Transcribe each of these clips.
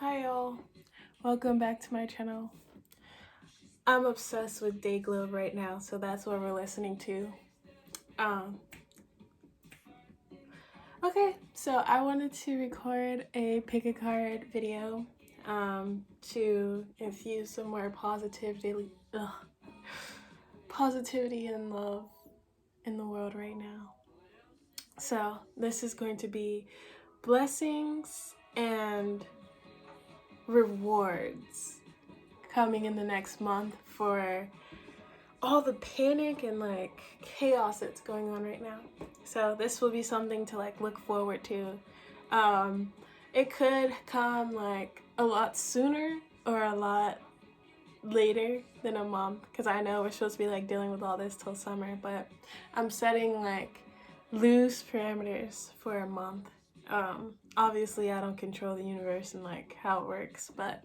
Hi y'all, welcome back to my channel. I'm obsessed with Dayglow right now, so that's what we're listening to. Okay, so I wanted to record a pick a card video to infuse some more positivity and love in the world right now. So this is going to be blessings and rewards coming in the next month for all the panic and like chaos that's going on right now. So this will be something to like look forward to. It could come like a lot sooner or a lot later than a month, because I know we're supposed to be like dealing with all this till summer, but I'm setting like loose parameters for a month. Obviously I don't control the universe and like how it works, but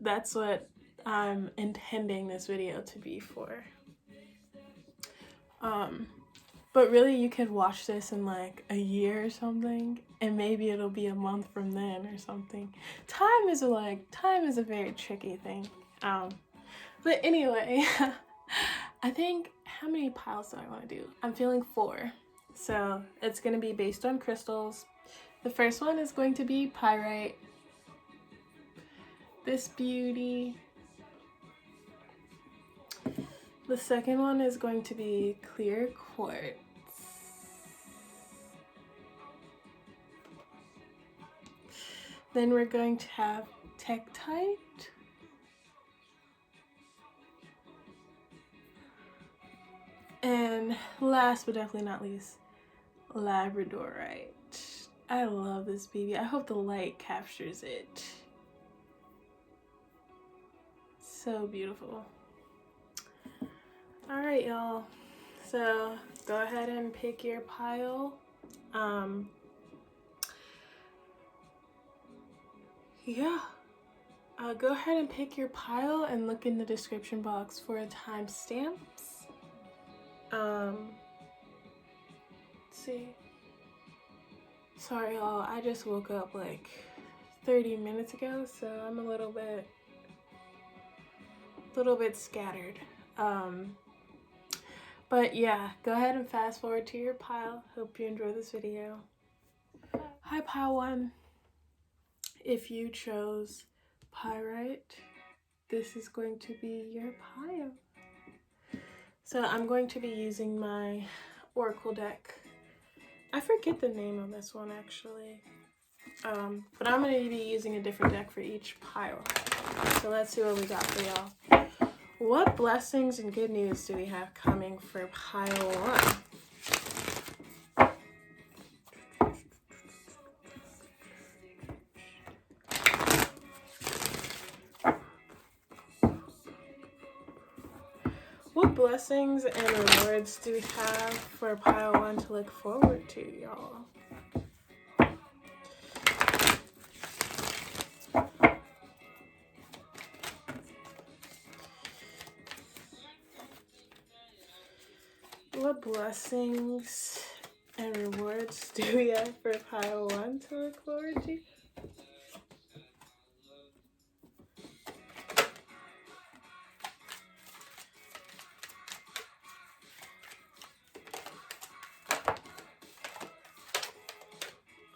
that's what I'm intending this video to be for. But really you could watch this in like a year or something, and maybe it'll be a month from then or something. Time is a very tricky thing. But anyway, I think, how many piles do I want to do? I'm feeling 4. So it's going to be based on crystals. The first one is going to be Pyrite. This beauty. The second one is going to be clear quartz. Then we're going to have Tektite. And last but definitely not least, Labradorite. I love this baby. I hope the light captures it. So beautiful. Alright y'all, so go ahead and pick your pile. Go ahead and pick your pile and look in the description box for timestamps. Let's see. Sorry y'all, I just woke up like 30 minutes ago, so I'm a little bit scattered. But yeah, go ahead and fast forward to your pile. Hope you enjoy this video. Hi pile 1. If you chose Pyrite, this is going to be your pile. So I'm going to be using my Oracle deck. I forget the name of this one actually. But I'm going to be using a different deck for each pile. So let's see what we got for y'all. What blessings and good news do we have coming for pile 1? What blessings and rewards do we have for pile 1 to look forward to, y'all? What blessings and rewards do we have for pile 1 to look forward to?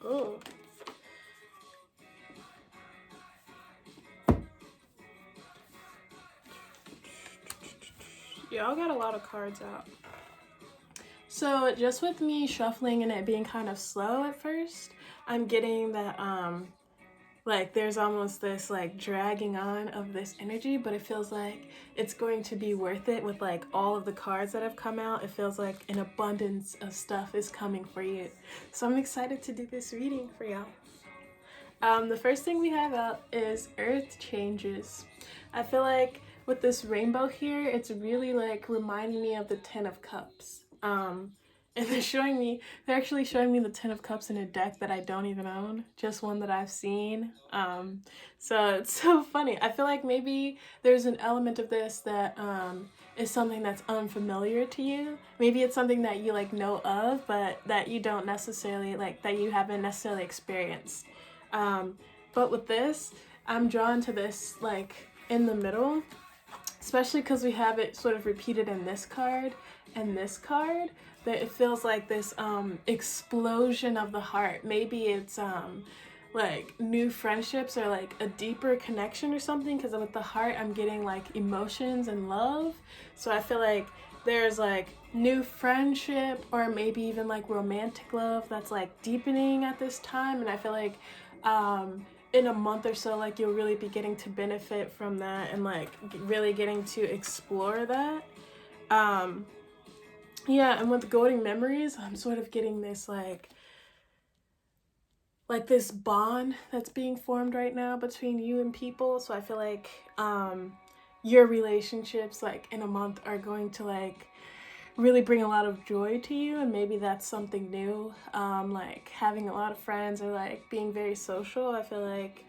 Oh. Y'all got a lot of cards out. So just with me shuffling and it being kind of slow at first, I'm getting that like there's almost this like dragging on of this energy, but it feels like it's going to be worth it with like all of the cards that have come out. It feels like an abundance of stuff is coming for you. So I'm excited to do this reading for y'all. The first thing we have out is Earth Changes. I feel like with this rainbow here, it's really like reminding me of the 10 of Cups. And they're actually showing me the 10 of Cups in a deck that I don't even own, just one that I've seen. So it's so funny. I feel like maybe there's an element of this that is something that's unfamiliar to you. Maybe it's something that you like know of, but that you don't necessarily like, that you haven't necessarily experienced. But with this, I'm drawn to this like in the middle, especially because we have it sort of repeated in this card and this card, that it feels like this explosion of the heart. Maybe it's like new friendships or like a deeper connection or something, because with the heart I'm getting like emotions and love. So I feel like there's like new friendship or maybe even like romantic love that's like deepening at this time. And I feel like in a month or so, like you'll really be getting to benefit from that and like really getting to explore that. Yeah, and with golden memories, I'm sort of getting this like this bond that's being formed right now between you and people. So I feel like your relationships like in a month are going to like really bring a lot of joy to you, and maybe that's something new, like having a lot of friends or like being very social. I feel like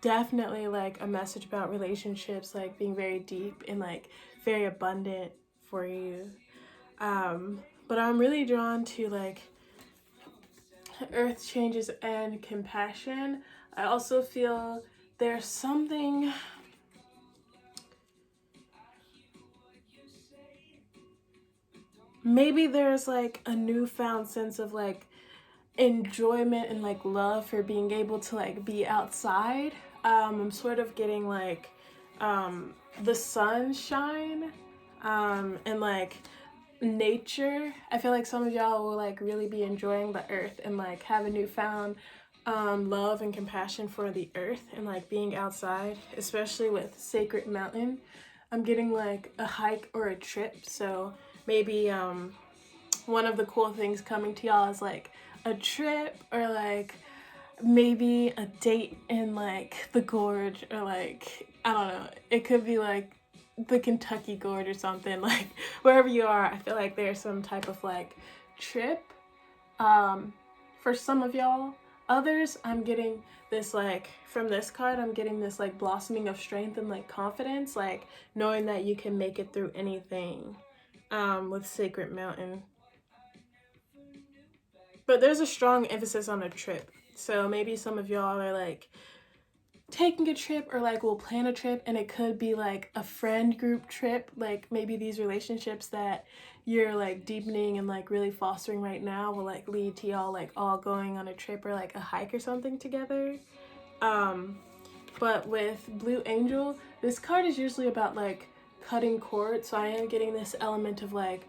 definitely like a message about relationships like being very deep and like very abundant for you. But I'm really drawn to like earth changes and compassion. I also feel there's something, maybe there's like a newfound sense of like enjoyment and like love for being able to like be outside. I'm sort of getting like the sunshine and like nature. I feel like some of y'all will like really be enjoying the earth and like have a newfound love and compassion for the earth and like being outside, especially with Sacred Mountain. I'm getting like a hike or a trip. So maybe one of the cool things coming to y'all is like a trip or like maybe a date in like the gorge, or like I don't know, it could be like the Kentucky Gorge or something, like wherever you are. I feel like there's some type of like trip for some of y'all. Others, I'm getting this like from this card, I'm getting this like blossoming of strength and like confidence, like knowing that you can make it through anything with Sacred Mountain. But there's a strong emphasis on a trip. So maybe some of y'all are like taking a trip or like will plan a trip, and it could be like a friend group trip. Like maybe these relationships that you're like deepening and like really fostering right now will like lead to y'all like all going on a trip or like a hike or something together. But with Blue Angel, this card is usually about like cutting cords. So I am getting this element of like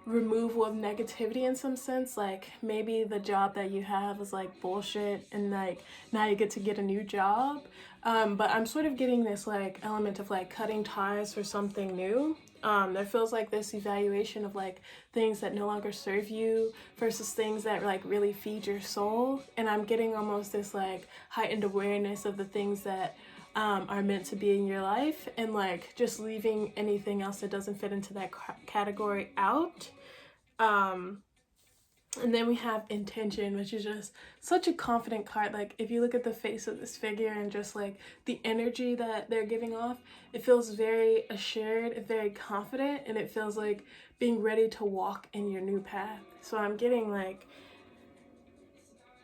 removal of negativity in some sense. Like maybe the job that you have is like bullshit and like now you get to get a new job, but I'm sort of getting this like element of like cutting ties for something new. There feels like this evaluation of like things that no longer serve you versus things that like really feed your soul, and I'm getting almost this like heightened awareness of the things that are meant to be in your life, and like just leaving anything else that doesn't fit into that category out. And then we have Intention, which is just such a confident card. Like if you look at the face of this figure and just like the energy that they're giving off, it feels very assured and very confident, and it feels like being ready to walk in your new path. So I'm getting like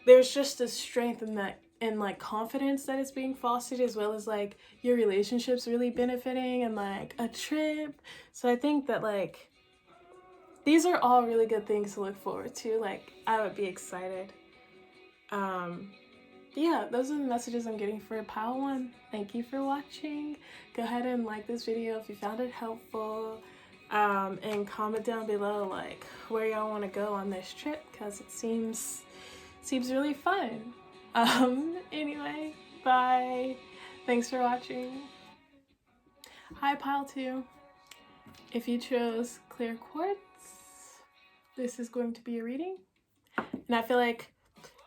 there's just this strength in that and like confidence that is being fostered, as well as like your relationships really benefiting and like a trip. So I think that like these are all really good things to look forward to. Like I would be excited. Yeah, those are the messages I'm getting for pile 1. Thank you for watching. Go ahead and like this video if you found it helpful, and comment down below like where y'all want to go on this trip, because it seems really fun. Anyway, bye. Thanks for watching. Hi, pile 2. If you chose clear quartz, this is going to be a reading. And I feel like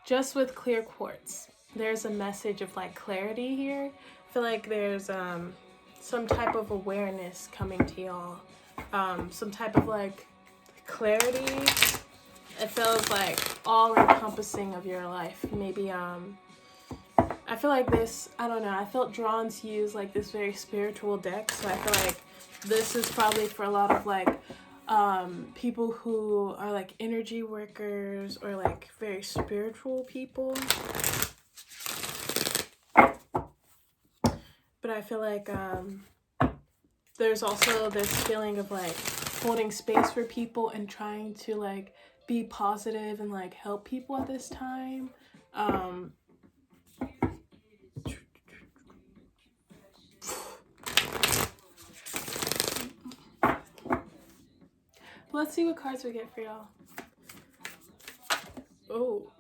just with clear quartz, there's a message of like clarity here. I feel like there's some type of awareness coming to y'all, some type of like clarity. It feels like all encompassing of your life. Maybe I feel like this, I don't know, I felt drawn to use like this very spiritual deck. So I feel like this is probably for a lot of like people who are like energy workers or like very spiritual people. I feel like there's also this feeling of like holding space for people and trying to like be positive and like help people at this time. Let's see what cards we get for y'all. Oh.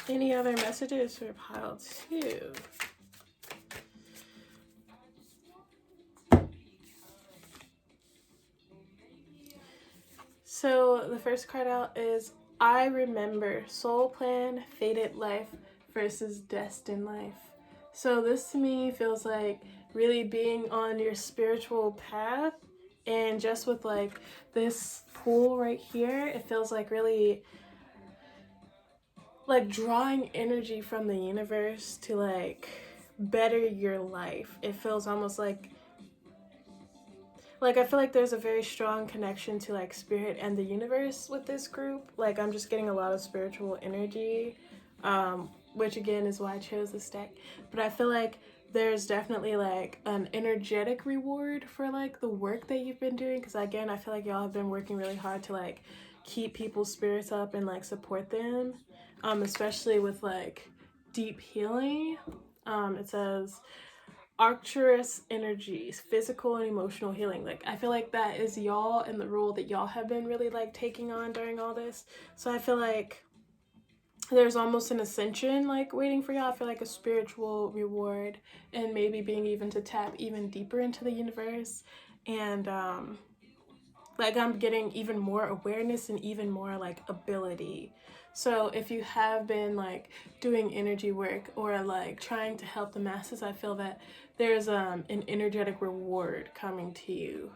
Any other messages for pile 2? So the first card out is I Remember, Soul Plan, Fated Life versus Destined Life. So this to me feels like really being on your spiritual path, and just with like this pool right here, it feels like really like drawing energy from the universe to like better your life. It feels almost like I feel like there's a very strong connection to like spirit and the universe with this group. Like I'm just getting a lot of spiritual energy, which again is why I chose this deck. But I feel like there's definitely like an energetic reward for like the work that you've been doing, because again I feel like y'all have been working really hard to like keep people's spirits up and like support them, especially with like deep healing. It says Arcturus energies, physical and emotional healing. Like I feel like that is y'all and the role that y'all have been really like taking on during all this. So I feel like there's almost an ascension like waiting for y'all. I feel like a spiritual reward, and maybe being even to tap even deeper into the universe, and like I'm getting even more awareness and even more like ability. So if you have been like doing energy work or like trying to help the masses, I feel that there's an energetic reward coming to you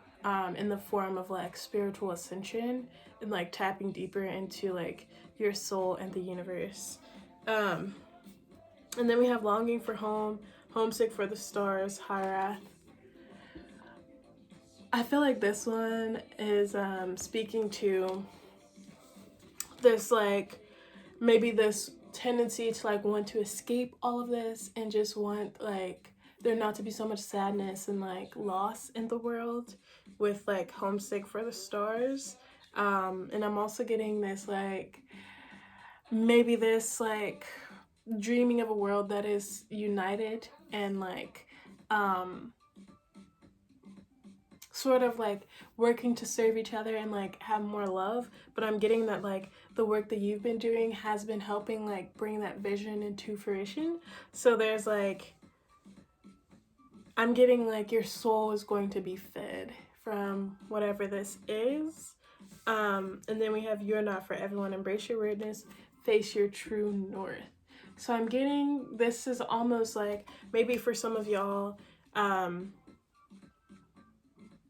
in the form of like spiritual ascension and like tapping deeper into like your soul and the universe. And then we have Longing for Home, Homesick for the Stars, High Wrath. I feel like this one is speaking to this like maybe this tendency to like want to escape all of this and just want like there not to be so much sadness and like loss in the world, with like Homesick for the Stars. And I'm also getting this like maybe this like dreaming of a world that is united and like sort of like working to serve each other and like have more love. But I'm getting that like the work that you've been doing has been helping like bring that vision into fruition. So there's like I'm getting like your soul is going to be fed from whatever this is. And then we have You're Not For Everyone, Embrace Your Weirdness, Face Your True North. So I'm getting this is almost like maybe for some of y'all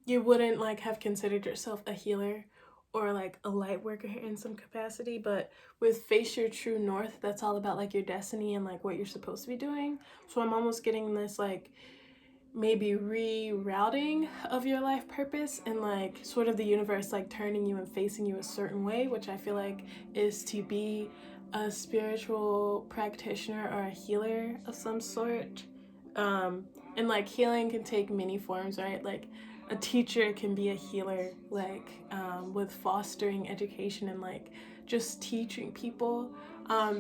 you wouldn't like have considered yourself a healer or like a light worker in some capacity, but with Face Your True North, that's all about like your destiny and like what you're supposed to be doing. So I'm almost getting this like maybe rerouting of your life purpose and like sort of the universe like turning you and facing you a certain way, which I feel like is to be a spiritual practitioner or a healer of some sort. And like healing can take many forms, right? Like a teacher can be a healer, like with fostering education and like just teaching people.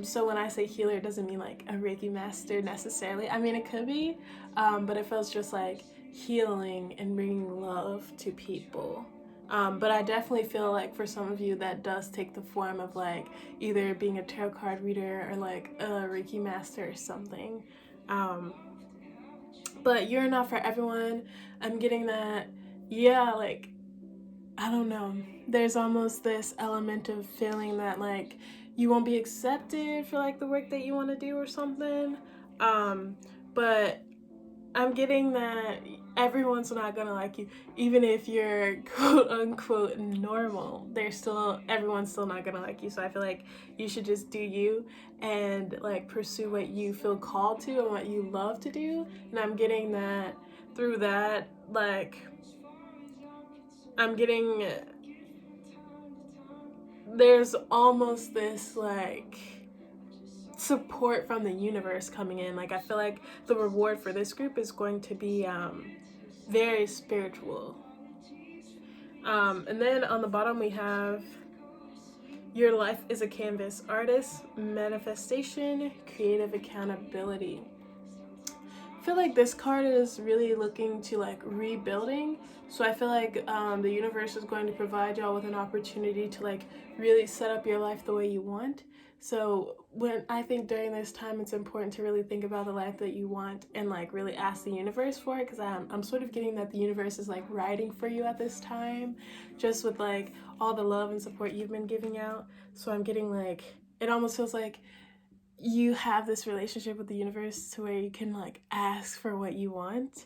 So when I say healer, it doesn't mean like a Reiki master necessarily. I mean, it could be, but it feels just like healing and bringing love to people. But I definitely feel like for some of you that does take the form of like either being a tarot card reader or like a Reiki master or something. But You're Not For Everyone, I'm getting that, yeah, like, I don't know. There's almost this element of feeling that like you won't be accepted for like the work that you want to do or something. But I'm getting that everyone's not gonna like you, even if you're quote unquote normal. Everyone's still not gonna like you. So I feel like you should just do you and like pursue what you feel called to and what you love to do. And I'm getting that through that, like I'm getting there's almost this like support from the universe coming in. Like I feel like the reward for this group is going to be very spiritual. And then on the bottom we have your life is a canvas, artist, manifestation, creative accountability. I feel like this card is really looking to like rebuilding. So I feel like the universe is going to provide y'all with an opportunity to like really set up your life the way you want. So when I think during this time, it's important to really think about the life that you want and like really ask the universe for it, because I'm sort of getting that the universe is like riding for you at this time, just with like all the love and support you've been giving out. So I'm getting like, it almost feels like you have this relationship with the universe to where you can like ask for what you want.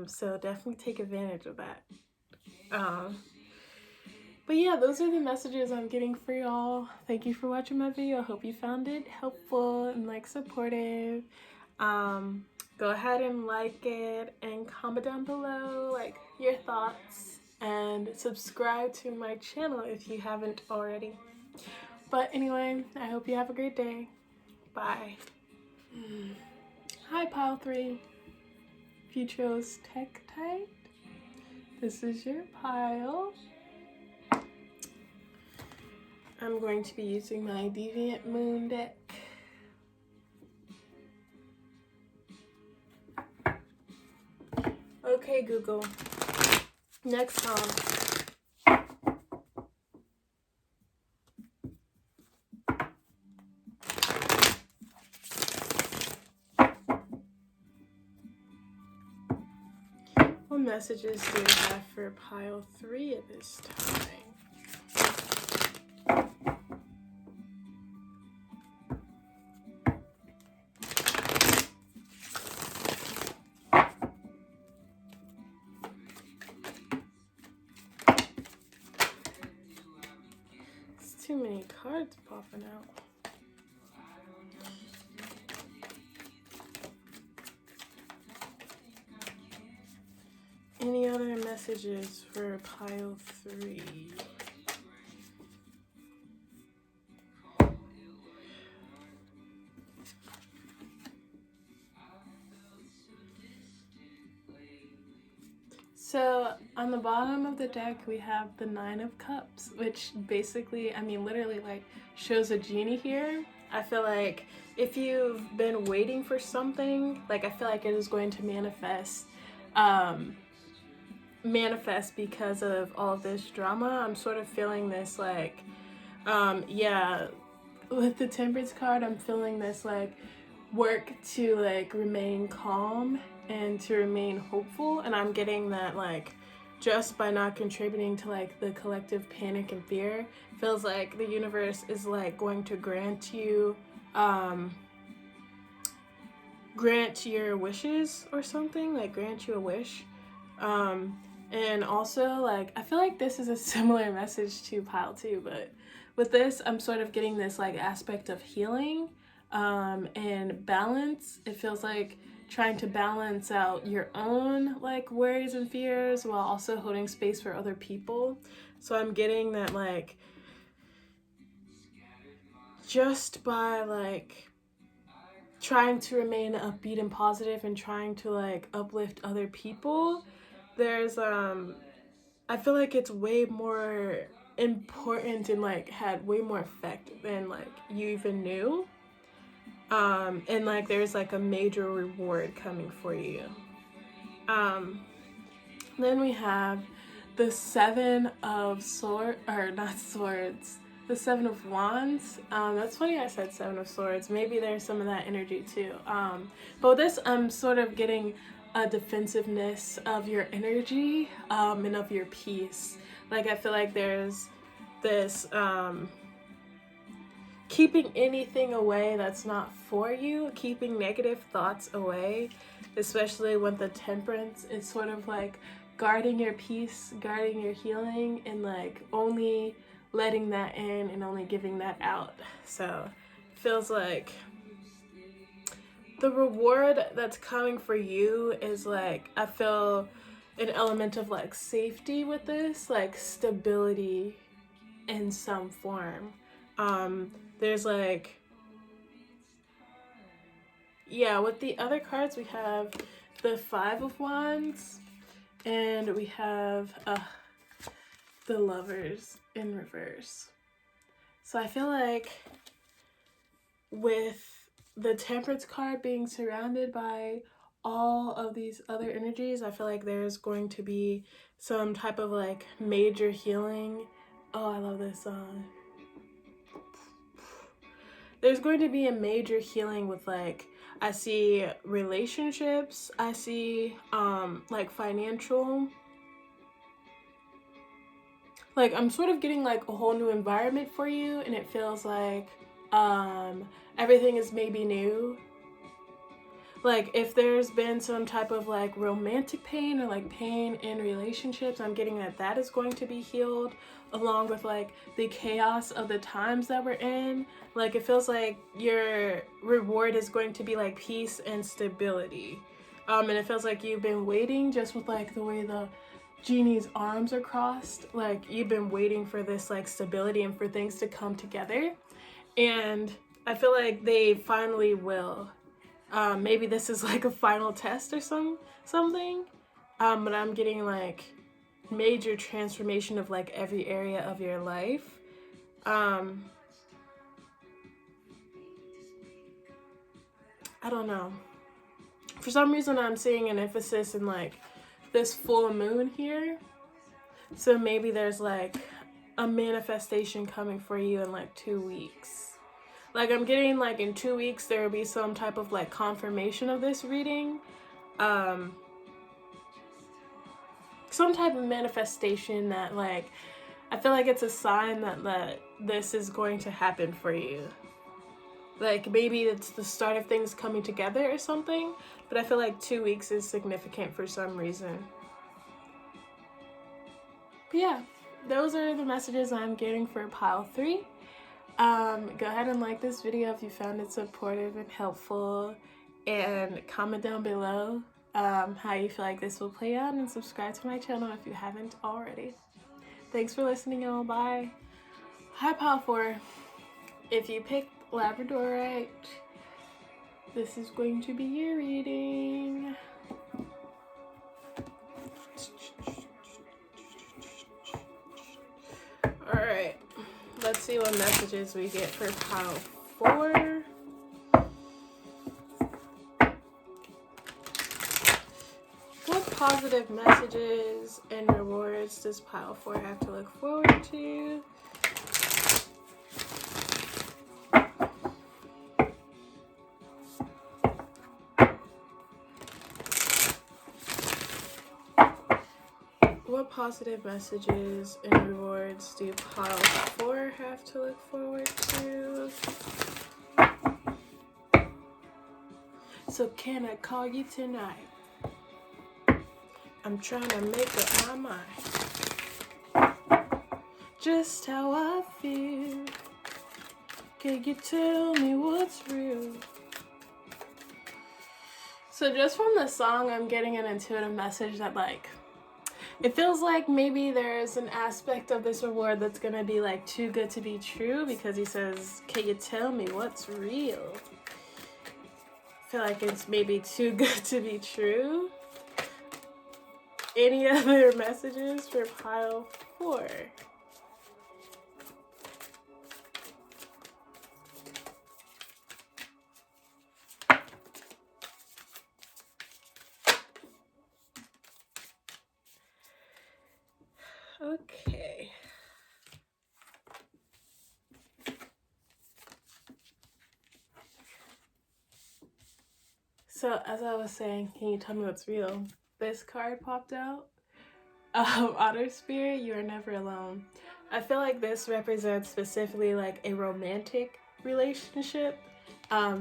So definitely take advantage of that. But yeah, those are the messages I'm getting for y'all. Thank you for watching my video. I hope you found it helpful and like supportive. Go ahead and like it and comment down below like your thoughts, and subscribe to my channel if you haven't already. But anyway, I hope you have a great day. Bye. Hi, pile 3. If you chose Tektite, this is your pile. I'm going to be using my Deviant Moon deck. Okay, Google. Next song. What messages do we have for pile 3 at this time? It's too many cards popping out. Any other messages for pile 3? So on the bottom of the deck we have the 9 of Cups, which basically, I mean literally like shows a genie here. I feel like if you've been waiting for something, like I feel like it is going to manifest because of all of this drama. I'm sort of feeling this like yeah, with the Temperance card I'm feeling this like work to like remain calm and to remain hopeful, and I'm getting that like just by not contributing to like the collective panic and fear, feels like the universe is like going to grant you grant your wishes or something, like grant you a wish. And also like I feel like this is a similar message to pile 2, but with this I'm sort of getting this like aspect of healing and balance. It feels like trying to balance out your own like worries and fears while also holding space for other people. So I'm getting that like just by like trying to remain upbeat and positive and trying to like uplift other people, there's I feel like it's way more important and like had way more effect than like you even knew. And like there's like a major reward coming for you. Then we have the 7 of swords, or not swords, the 7 of wands. That's funny I said 7 of swords. Maybe there's some of that energy too. But with this I'm sort of getting a defensiveness of your energy and of your peace. Like I feel like there's this keeping anything away that's not for you, keeping negative thoughts away, especially with the Temperance. It's sort of like guarding your peace, guarding your healing, and like only letting that in and only giving that out. So feels like the reward that's coming for you is like, I feel an element of like safety with this, like stability in some form. There's like yeah, with the other cards, we have the Five of Wands, and we have the Lovers in reverse. So I feel like with the Temperance card being surrounded by all of these other energies, I feel like there's going to be some type of like major healing. Oh, I love this song. There's going to be a major healing with like, I see relationships, I see like financial, like I'm sort of getting like a whole new environment for you, and it feels like everything is maybe new. Like if there's been some type of like romantic pain or like pain in relationships, I'm getting that that is going to be healed, along with like the chaos of the times that we're in. Like it feels like your reward is going to be like peace and stability. And it feels like you've been waiting, just with like the way the genie's arms are crossed, like you've been waiting for this like stability and for things to come together, and I feel like they finally will. Maybe this is like a final test or something, but I'm getting like major transformation of like every area of your life. I don't know, for some reason I'm seeing an emphasis in like this full moon here, so maybe there's like a manifestation coming for you in like 2 weeks. Like I'm getting like in 2 weeks there will be some type of like confirmation of this reading, some type of manifestation that like I feel like it's a sign that this is going to happen for you. Like maybe it's the start of things coming together or something, but I feel like 2 weeks is significant for some reason. But yeah, those are the messages I'm getting for pile 3. Go ahead and like this video if you found it supportive and helpful, and comment down below how you feel like this will play out, and subscribe to my channel if you haven't already. Thanks for listening, y'all. Bye. Hi, pile 4. If you picked Labradorite, this is going to be your reading. Alright, let's see what messages we get for pile 4. What positive messages and rewards does pile 4 have to look forward to? What positive messages and rewards do pile 4 have to look forward to? So can I call you tonight? I'm trying to make up my mind. Just how I feel. Can you tell me what's real? So just from the song, I'm getting an intuitive message that like, it feels like maybe there's an aspect of this reward that's gonna be like too good to be true, because he says, can you tell me what's real? I feel like it's maybe too good to be true. Any other messages for pile 4? Okay. So as I was saying, can you tell me what's real? This card popped out. Otter Spirit, you are never alone. I feel like this represents specifically like a romantic relationship.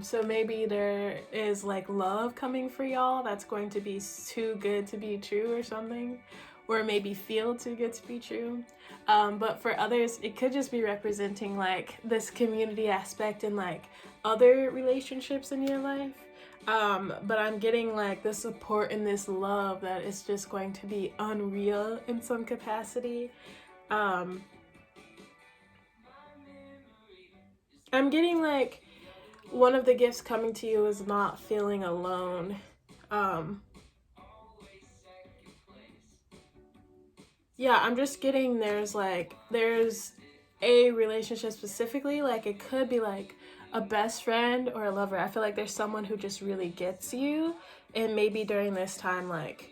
So maybe there is like love coming for y'all that's going to be too good to be true or something, or maybe feel too good to be true. But for others, it could just be representing like this community aspect in like other relationships in your life. But I'm getting like the support and this love that is just going to be unreal in some capacity. I'm getting like one of the gifts coming to you is not feeling alone. Yeah, I'm just getting there's a relationship specifically, like it could be like a best friend or a lover. I feel like there's someone who just really gets you, and maybe during this time, like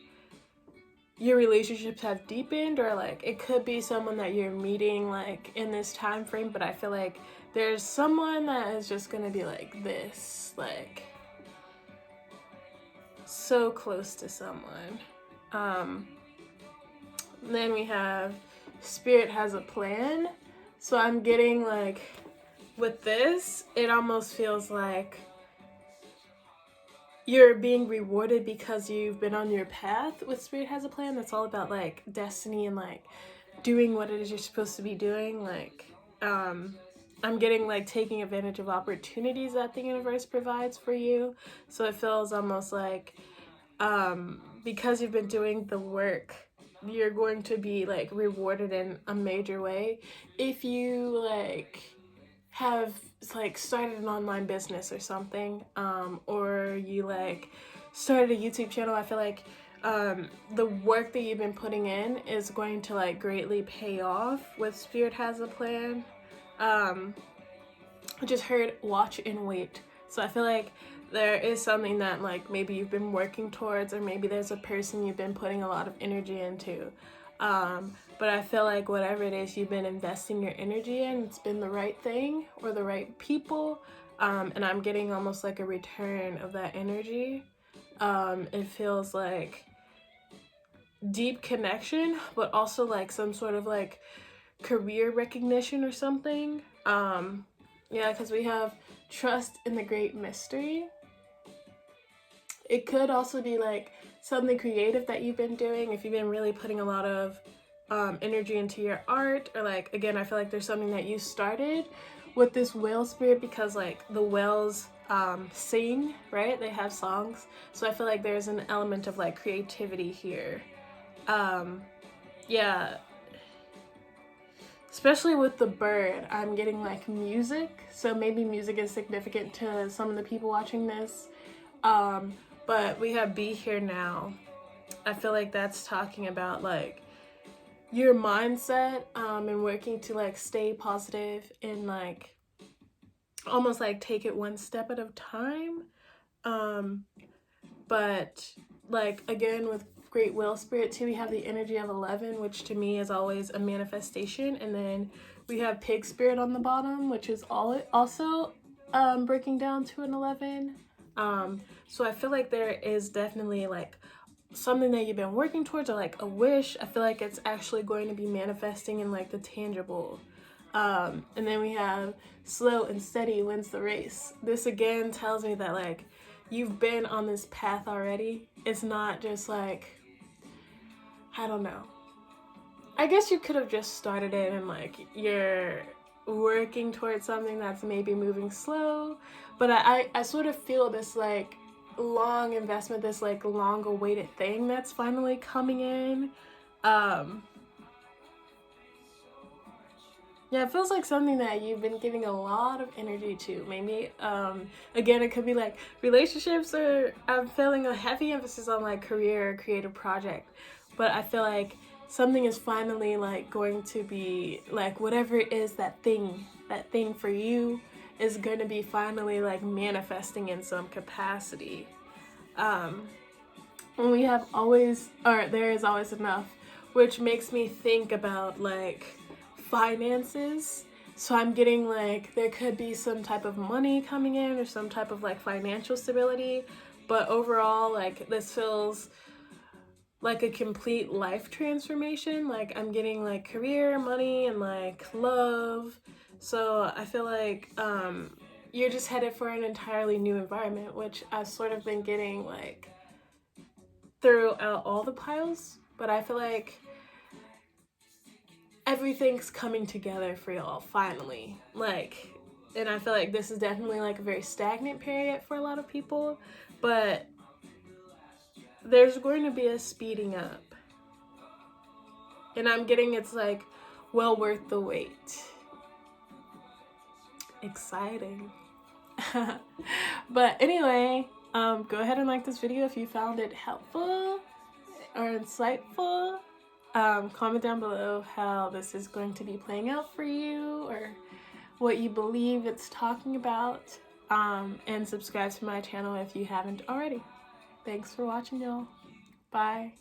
your relationships have deepened, or like it could be someone that you're meeting like in this time frame, but I feel like there's someone that is just gonna be like this, like so close to someone. Then we have Spirit has a plan. So I'm getting like with this, it almost feels like you're being rewarded because you've been on your path with Spirit has a plan. That's all about like destiny and like doing what it is you're supposed to be doing. Like, I'm getting like taking advantage of opportunities that the universe provides for you. So it feels almost like because you've been doing the work, you're going to be like rewarded in a major way. If you like have like started an online business or something, or you like started a YouTube channel, I feel like the work that you've been putting in is going to like greatly pay off with Spirit has a plan. I just heard watch and wait. So I feel like there is something that like maybe you've been working towards, or maybe there's a person you've been putting a lot of energy into. But I feel like whatever it is you've been investing your energy in, it's been the right thing or the right people. And I'm getting almost like a return of that energy. It feels like deep connection, but also like some sort of like career recognition or something. Yeah, because we have trust in the great mystery. It could also be like something creative that you've been doing, if you've been really putting a lot of energy into your art, or like, again, I feel like there's something that you started with this whale spirit, because like the whales sing, right? They have songs. So I feel like there's an element of like creativity here. Yeah. Especially with the bird, I'm getting like music. So maybe music is significant to some of the people watching this. But we have Be Here Now. I feel like that's talking about like your mindset, and working to like stay positive and like almost like take it one step at a time. But like again with Great Whale Spirit too, we have the energy of 11, which to me is always a manifestation, and then we have Pig Spirit on the bottom, which is also breaking down to an 11. So I feel like there is definitely like something that you've been working towards, or like a wish. I feel like it's actually going to be manifesting in like the tangible. And then we have slow and steady wins the race. This again tells me that like you've been on this path already. It's not just like, I don't know. I guess you could have just started it and like you're working towards something that's maybe moving slow. But I sort of feel this like long investment, this like long awaited thing that's finally coming in. Yeah, it feels like something that you've been giving a lot of energy to. Maybe, again, it could be like relationships, or I'm feeling a heavy emphasis on like career or creative project. But I feel like something is finally like going to be like whatever it is, that thing for you is going to be finally like manifesting in some capacity. And we have always, or there is always enough, which makes me think about like finances. So I'm getting like there could be some type of money coming in, or some type of like financial stability, but overall like this feels like a complete life transformation. Like I'm getting like career, money, and like love. So I feel like you're just headed for an entirely new environment, which I've sort of been getting like throughout all the piles. But I feel like everything's coming together for y'all finally. Like, and I feel like this is definitely like a very stagnant period for a lot of people, but there's going to be a speeding up. And I'm getting it's like well worth the wait. Exciting. But anyway, go ahead and like this video if you found it helpful or insightful. Comment down below how this is going to be playing out for you, or what you believe it's talking about. And subscribe to my channel if you haven't already. Thanks for watching, y'all. Bye.